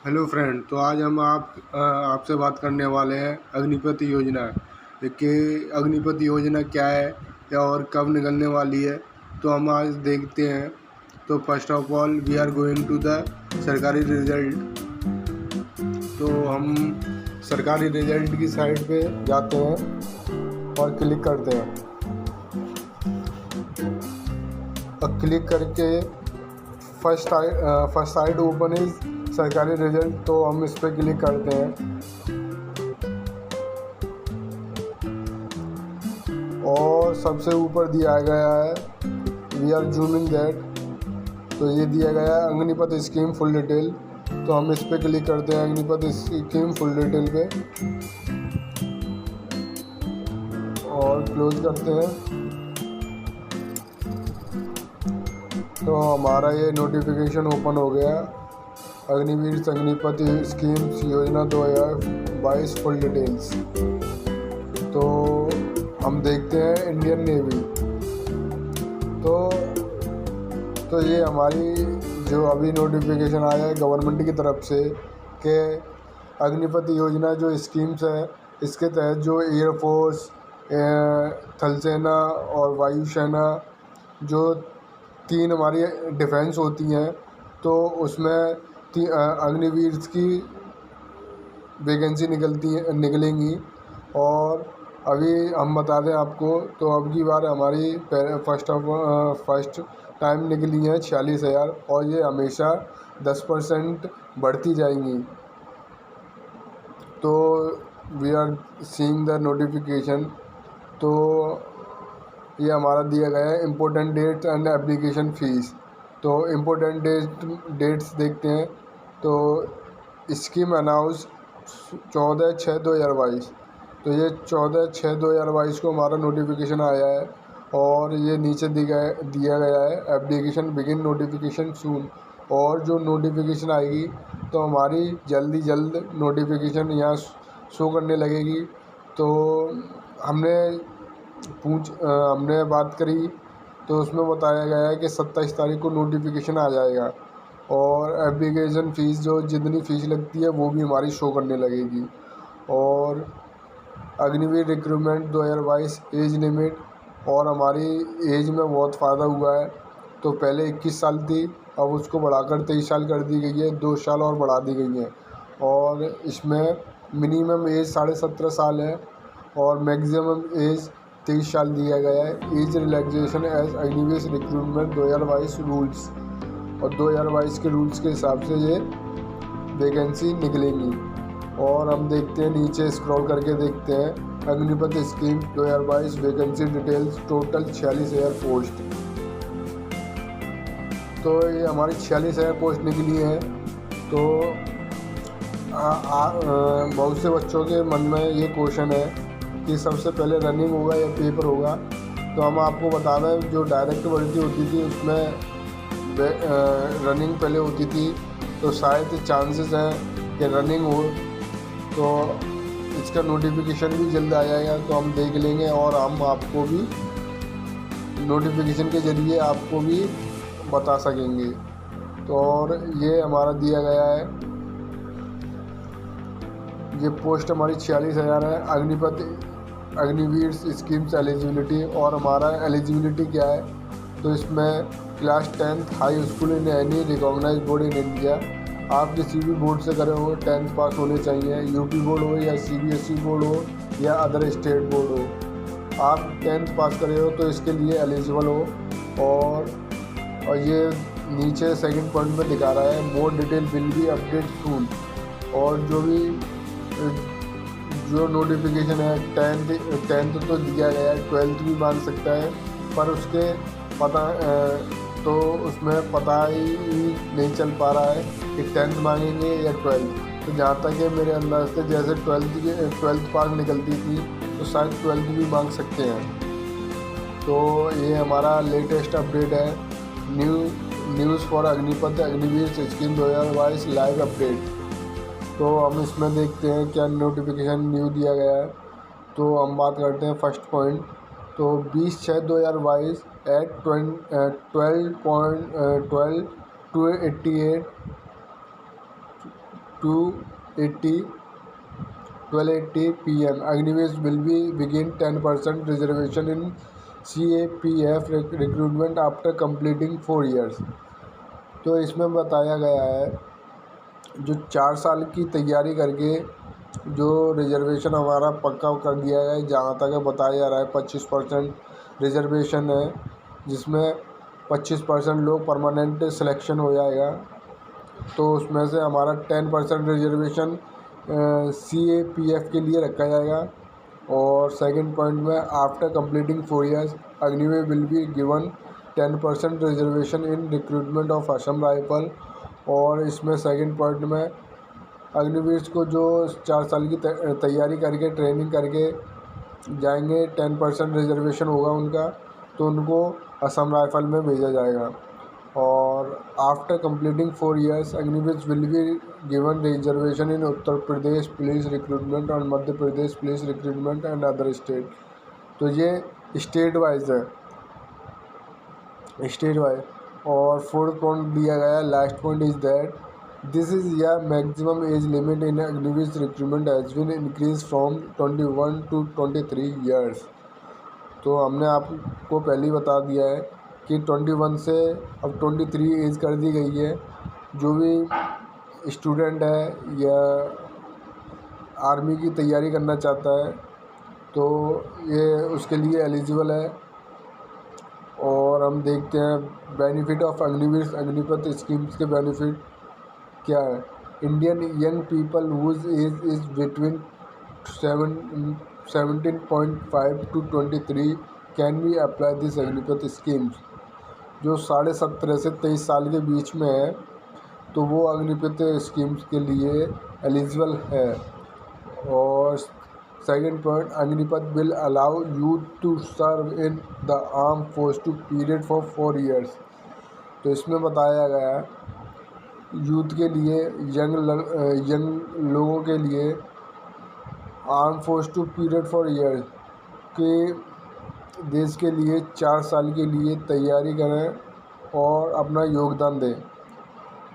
Hello friend. तो आज हम आपसे बात करने वाले हैं अग्निपथ योजना कि अग्निपथ योजना क्या है या और कब निकलने वाली है। तो हम आज देखते हैं। तो first of all we are going to the Sarkari result. तो हम सरकारी रिजल्ट की साइट पे जाते हैं और क्लिक करते हैं। और क्लिक करके फर्स्ट साइट ओपन इज सरकारी रिजल्ट। तो हम इस पर क्लिक करते हैं और सबसे ऊपर दिया गया है वी आर जूमिंग दैट। तो ये दिया गया है अग्निपथ स्कीम फुल डिटेल। तो हम इस पर क्लिक करते हैं अग्निपथ स्कीम फुल डिटेल पे और क्लोज करते हैं। तो हमारा ये नोटिफिकेशन ओपन हो गया अग्निवीर अग्निपथ स्कीम्स योजना 2022 फुल डिटेल्स। तो हम देखते हैं इंडियन नेवी। तो ये हमारी जो अभी नोटिफिकेशन आया है गवर्नमेंट की तरफ से कि अग्निपथ योजना जो स्कीम्स है इसके तहत जो एयरफोर्स, थल सेना और वायुसेना जो तीन हमारी डिफेंस होती हैं तो उसमें अग्निवीर की वैकेंसी निकलेंगी। और अभी हम बता दें आपको तो अब की बार हमारी फर्स्ट टाइम निकली है 46,000 और ये हमेशा 10% बढ़ती जाएंगी। तो we are seeing the notification. तो ये हमारा दिया गया है important dates and application fees. तो इम्पोर्टेंट डेट्स देखते हैं। तो स्कीम अनाउंस 14/6/2022। तो ये 14/6/2022 को हमारा नोटिफिकेशन आया है और ये नीचे दिया गया है एप्लीकेशन बिगिन नोटिफिकेशन सून। और जो नोटिफिकेशन आएगी तो हमारी जल्द नोटिफिकेशन यहाँ शो करने लगेगी। तो हमने बात करी तो उसमें बताया गया है कि 27 तारीख को नोटिफिकेशन आ जाएगा और एप्लीकेशन फ़ीस जो जितनी फ़ीस लगती है वो भी हमारी शो करने लगेगी। और अग्निवीर रिक्रूटमेंट 2022 एज लिमिट और हमारी एज में बहुत फ़ायदा हुआ है। तो पहले 21 साल थी, अब उसको बढ़ाकर 23 साल कर दी गई है, 2 साल और बढ़ा दी गई है। और इसमें मिनिमम एज 17.5 साल है और मैक्सिमम एज 23 साल दिया गया है। Age relaxation age Agniveer recruitment 2022 rules. और 2022 के रूल्स के हिसाब से ये वैकेंसी निकलेंगी। और हम देखते हैं नीचे स्क्रॉल करके देखते हैं Agnipath scheme 2022 vacancy details total 46,000 post. तो ये हमारी 46,000 पोस्ट निकली है। तो बहुत से बच्चों के मन में ये क्वेश्चन है कि सबसे पहले रनिंग होगा या पेपर होगा। तो हम आपको बता दें जो डायरेक्ट भर्ती होती थी उसमें रनिंग पहले होती थी। तो शायद चांसेस हैं कि रनिंग हो। तो इसका नोटिफिकेशन भी जल्द आ जाएगा तो हम देख लेंगे और हम आपको भी नोटिफिकेशन के ज़रिए आपको भी बता सकेंगे। तो और ये हमारा दिया गया है ये पोस्ट हमारी 46,000 है। अग्निवीर स्कीम्स एलिजिबिलिटी और हमारा एलिजिबिलिटी क्या है तो इसमें class 10th high school in any recognize board in India. आप किसी भी बोर्ड से करे हो 10th पास होने चाहिए, यूपी बोर्ड हो या CBSE बोर्ड हो या अदर स्टेट बोर्ड हो। आप 10th पास करे हो तो इसके लिए एलिजिबल हो। और ये नीचे सेकंड पॉइंट में दिखा रहा है more detail will be update soon. और जो नोटिफिकेशन है 10th तो दिया गया है, 12th भी मांग सकता है पर उसके तो उसमें पता ही नहीं चल पा रहा है कि 10th मांगेंगे या 12th। तो जहाँ तक है मेरे अंदाज से जैसे 12th पास निकलती थी तो शायद 12th भी मांग सकते हैं। तो ये हमारा लेटेस्ट अपडेट है news for Agniveer scheme 2022 live update. तो हम इसमें देखते हैं क्या नोटिफिकेशन न्यू दिया गया है। तो हम बात करते हैं फर्स्ट पॉइंट। तो 20/6/2022 at 12.12 to 88 12:80 PM. Agnivesh will be begin 10% reservation in CAPF recruitment after completing 4 years. तो इसमें बताया गया है जो 4 साल की तैयारी करके जो रिजर्वेशन हमारा पक्का कर दिया गया है, जहाँ तक बताया जा रहा है 25% रिजर्वेशन है, जिसमें 25% लोग परमानेंट सिलेक्शन हो जाएगा। तो उसमें से हमारा 10% रिजर्वेशन CAPF के लिए रखा जाएगा। और सेकंड पॉइंट में after completing 4 years Agnivesh will be given 10% reservation in recruitment of Assam rifle. और इसमें सेकंड पॉइंट में अग्निवीर को जो 4 साल की तैयारी करके ट्रेनिंग करके जाएंगे 10% रिजर्वेशन होगा उनका, तो उनको असम राइफल में भेजा जाएगा। और after completing 4 years Agniveer will be given reservation in Uttar Pradesh police recruitment और Madhya Pradesh police recruitment and other state. तो ये स्टेट वाइज है, स्टेट वाइज। और फोर्थ पॉइंट दिया गया है, last point is that this is या maximum age limit in Agniveer recruitment has been increase from 21 to 23 years. तो हमने आपको पहले ही बता दिया है कि 21 से अब 23 एज कर दी गई है। जो भी स्टूडेंट है या आर्मी की तैयारी करना चाहता है तो ये उसके लिए एलिजिबल है। और हम देखते हैं बेनिफिट ऑफ अग्निपथ स्कीम्स के बेनिफिट क्या है। Indian young people whose age is between 17.5 to 23 can be apply this Agnipath schemes. जो 17.5 से 23 साल के बीच में है तो वो अग्निपथ स्कीम्स के लिए एलिजिबल है। और second point, Agnipath will allow youth to serve in the arm force to period for 4 years. तो इसमें बताया गया है यूथ के लिए, यंग लोगों के लिए arm force to period for years के देश के लिए 4 साल के लिए तैयारी करें और अपना योगदान दें,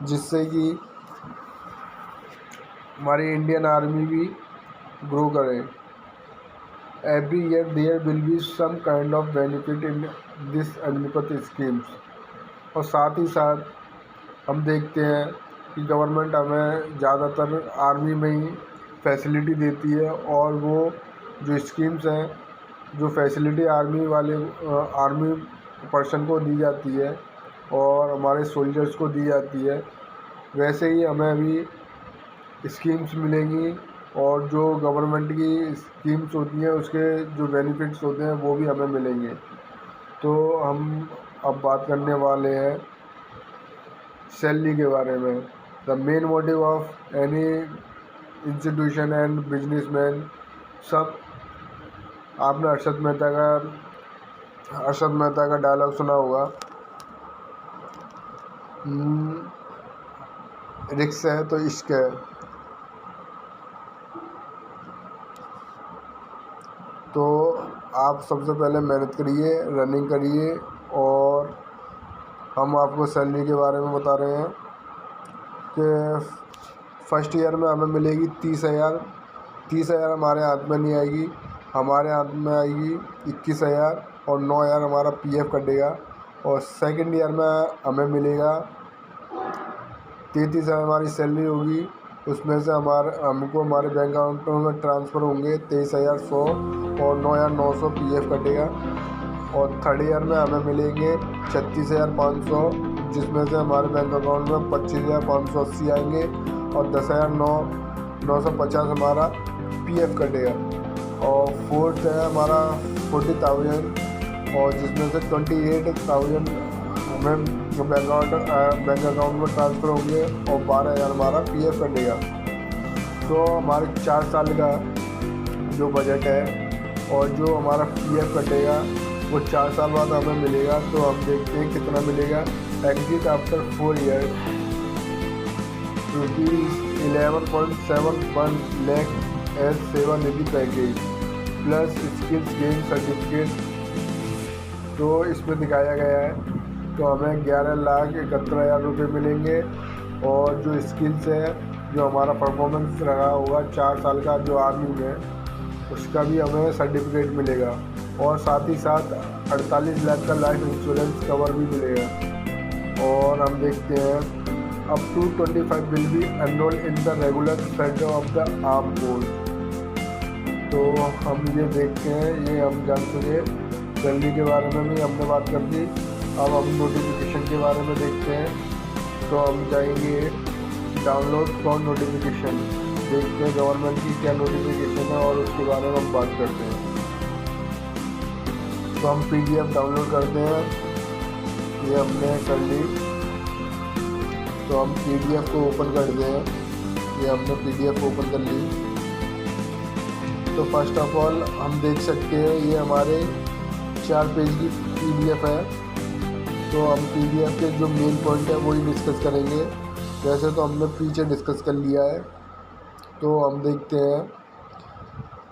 जिससे कि हमारी इंडियन आर्मी भी ग्रो करे। Every year there will be some kind of benefit in this Agnipath schemes. और साथ ही साथ हम देखते हैं कि गवर्नमेंट हमें ज़्यादातर आर्मी में ही फैसिलिटी देती है। और वो जो स्कीम्स हैं, जो फैसिलिटी आर्मी पर्सन को दी जाती है और हमारे सोल्जर्स को दी जाती है, वैसे ही हमें भी स्कीम्स मिलेंगी। और जो गवर्नमेंट की स्कीम्स होती हैं उसके जो बेनिफिट्स होते हैं वो भी हमें मिलेंगे। तो हम अब बात करने वाले हैं सैलरी के बारे में। The main motive of any institution and businessman, सब आपने हर्षद मेहता का डायलॉग सुना होगा, रिस्क है तो इश्क है। तो आप सबसे पहले मेहनत करिए, रनिंग करिए। और हम आपको सैलरी के बारे में बता रहे हैं कि फर्स्ट ईयर में हमें मिलेगी 30,000। 30,000 हमारे हाथ में नहीं आएगी, हमारे हाथ में आएगी 21,000 और 9,000 हमारा PF कटेगा। और सेकंड ईयर में हमें मिलेगा 33,000 हमारी सैलरी होगी। उसमें से हमको हमारे बैंक अकाउंटों में ट्रांसफ़र होंगे 23,100 और 9,900 PF कटेगा। और थर्ड ईयर में हमें मिलेंगे 36,500, जिसमें से हमारे बैंक अकाउंट में 25,580 आएंगे और 10,950 हमारा PF कटेगा। और फोर्थ है हमारा 40,000, और जिसमें से 28,000 हमें बैंक अकाउंट में ट्रांसफ़र होंगे और 12,000 हमारा PF कटेगा। तो हमारे 4 साल का जो बजट है और जो हमारा PF कटेगा वो 4 साल बाद हमें मिलेगा। तो हम देखते हैं कितना मिलेगा। Exit after 4 years ₹11.71 lakh as Sevanidhi package plus skills gain certificate. तो इसमें दिखाया गया है तो हमें 11,71,000 रुपये मिलेंगे। और जो स्किल्स है जो हमारा परफॉर्मेंस रहा होगा 4 साल का जो आर्मी में, उसका भी हमें सर्टिफिकेट मिलेगा। और साथ ही साथ 48 लाख का लाइफ इंश्योरेंस कवर भी मिलेगा। और हम देखते हैं up to 25 will be enrol in the regular centre of the arm force. तो हम ये देखते हैं, ये हम जान चुके। सैलरी के बारे में भी हमने बात कर दी। अब हम नोटिफिकेशन के बारे में देखते हैं। तो हम जाएंगे डाउनलोड फॉर नोटिफिकेशन, देखते हैं गवर्नमेंट की क्या नोटिफिकेशन है और उसके बारे में हम बात करते हैं। तो हम PDF डाउनलोड करते हैं, ये हमने कर ली। तो हम PDF को ओपन करते हैं, ये हमने PDF ओपन कर ली। तो फर्स्ट ऑफ ऑल हम देख सकते हैं ये हमारे 4 पेज की PDF है। तो हम PDF के जो मेन पॉइंट है वही डिस्कस करेंगे। वैसे तो हमने पीछे डिस्कस कर लिया है। तो हम देखते हैं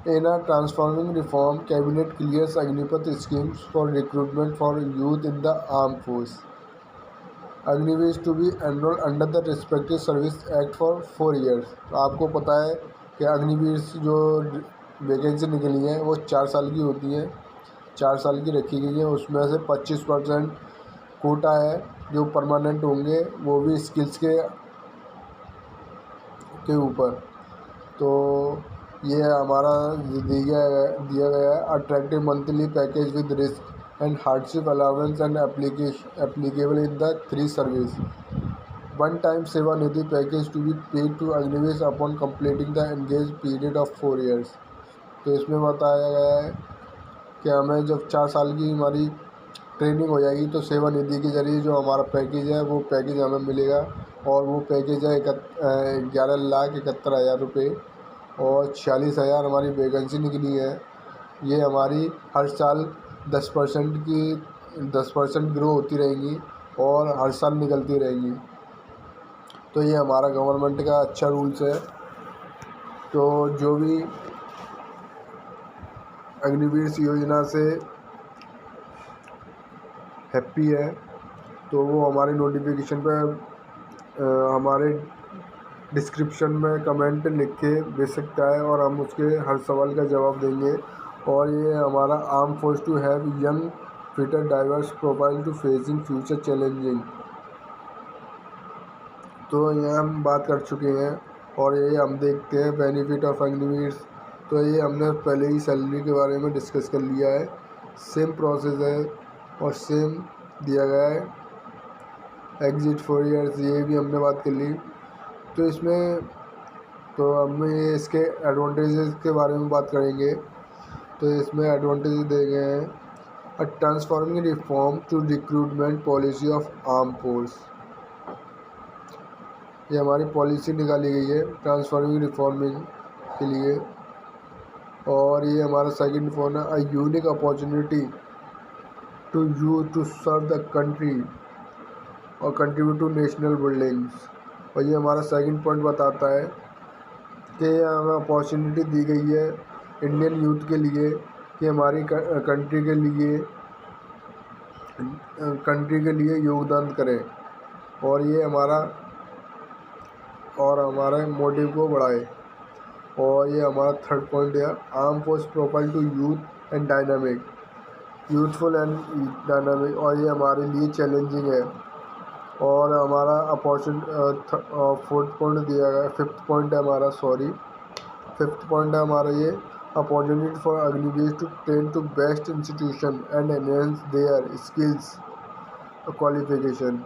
in a transforming reform cabinet clears Agnipath schemes for recruitment for youth in the arm force Agniveer to be enrol under the respective service act for 4 years. तो आपको पता है कि अग्निवीर जो वैकेंसी निकली है वो 4 साल की होती है, 4 साल की रखी गई है। उसमें से 25% कोटा है जो परमानेंट होंगे, वो भी स्किल्स के ऊपर। तो ये हमारा दिया गया है attractive monthly package with risk and hardship allowance and applicable in the 3 service. One time Sevanidhi package to be paid to Agniveer upon completing the engage period of 4 years. तो इसमें बताया गया है कि हमें जब 4 साल की हमारी ट्रेनिंग हो जाएगी तो सेवानिधि के ज़रिए जो हमारा पैकेज है वो पैकेज हमें मिलेगा। और वो पैकेज है 11,71,000 रुपये। और 46,000 हमारी वैकेंसी निकली है। ये हमारी हर साल 10% ग्रो होती रहेंगी और हर साल निकलती रहेंगी। तो ये हमारा गवर्नमेंट का अच्छा रूल्स है। तो जो भी अग्निवीर योजना से हैप्पी है तो वो हमारी नोटिफिकेशन पे हमारे डिस्क्रिप्शन में कमेंट लिख के भेज सकता है और हम उसके हर सवाल का जवाब देंगे। और ये हमारा arm force to have young fitter diverse profile to facing future challenging. तो ये हम बात कर चुके हैं। और ये हम देखते हैं बेनिफिट ऑफ अग्निवीर। तो ये हमने पहले ही सैलरी के बारे में डिस्कस कर लिया है। सेम प्रोसेस है और सेम दिया गया है। एग्जिट 4 ईयर्स ये भी हमने बात कर ली। तो इसमें तो हम ये इसके एडवांटेजेस के बारे में बात करेंगे। तो इसमें एडवांटेज दे गए हैं a transforming reform to recruitment policy of arm force. ये हमारी पॉलिसी निकाली गई है ट्रांसफॉर्मिंग रिफॉर्मिंग के लिए। और ये हमारा सेकंड पॉइंट है a unique opportunity to you to serve the country और कंट्रीब्यूट टू नेशनल बिल्डिंग्स। और ये हमारा सेकंड पॉइंट बताता है कि हमें अपॉर्चुनिटी दी गई है इंडियन यूथ के लिए कि हमारी कंट्री के लिए योगदान करें और ये हमारे मोटिव को बढ़ाए। और ये हमारा थर्ड पॉइंट है arm force profile to youth and youthful and dynamic. और ये हमारे लिए चैलेंजिंग है। और हमारा फोर्थ पॉइंट दिया गया, फिफ्थ पॉइंट है हमारा ये opportunity for Agniveer to train to best institution and enhance their skills qualification.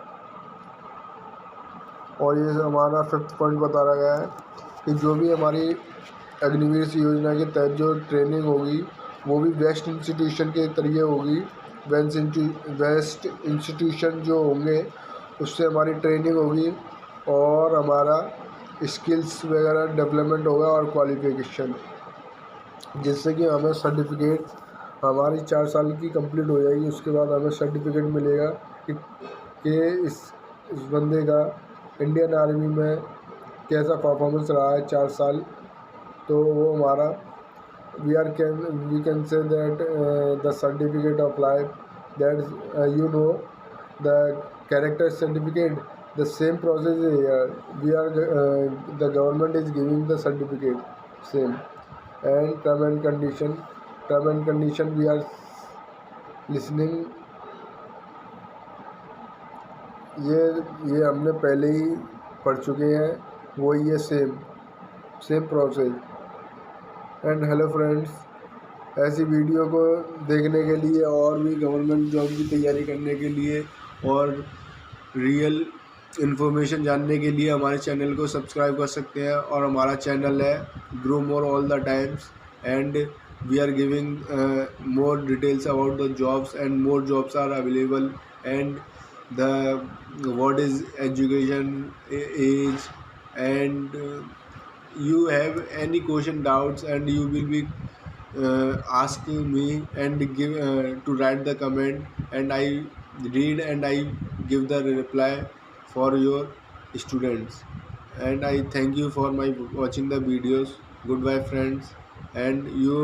और ये हमारा फिफ्थ पॉइंट बताया गया है कि जो भी हमारी अग्निवीर योजना के तहत जो ट्रेनिंग होगी वो भी बेस्ट इंस्टीट्यूशन के जरिए होगी। बेस्ट इंस्टीट्यूशन जो होंगे उससे हमारी ट्रेनिंग होगी और हमारा स्किल्स वगैरह डेवलपमेंट होगा और क्वालिफिकेशन, जिससे कि हमें सर्टिफिकेट हमारी 4 साल की कंप्लीट हो जाएगी। उसके बाद हमें सर्टिफिकेट मिलेगा कि इस बंदे का इंडियन आर्मी में कैसा परफॉर्मेंस रहा है 4 साल। तो वो हमारा we can say that the certificate of life that the character certificate The same process is here. We are the government is giving the certificate same, and term and condition we are listening. ये ये हमने पहले ही पढ़ चुके हैं, वही है same same process. And hello friends, ऐसी वीडियो को देखने के लिए और भी गवर्नमेंट जॉब की तैयारी करने के लिए और रियल इन्फॉर्मेशन जानने के लिए हमारे चैनल को सब्सक्राइब कर सकते हैं। और हमारा चैनल है grow more all the times, and we are giving more details about the jobs, and more jobs are available, and the what is education age, and you have any question doubts, and you will be asking me and give to write the comment, and I read and I give the reply for your students. And I thank you for my watching the videos. Goodbye friends, and you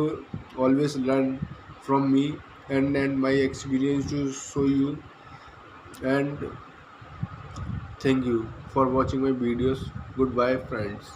always learn from me and my experience to show you. And thank you for watching my videos. Goodbye friends.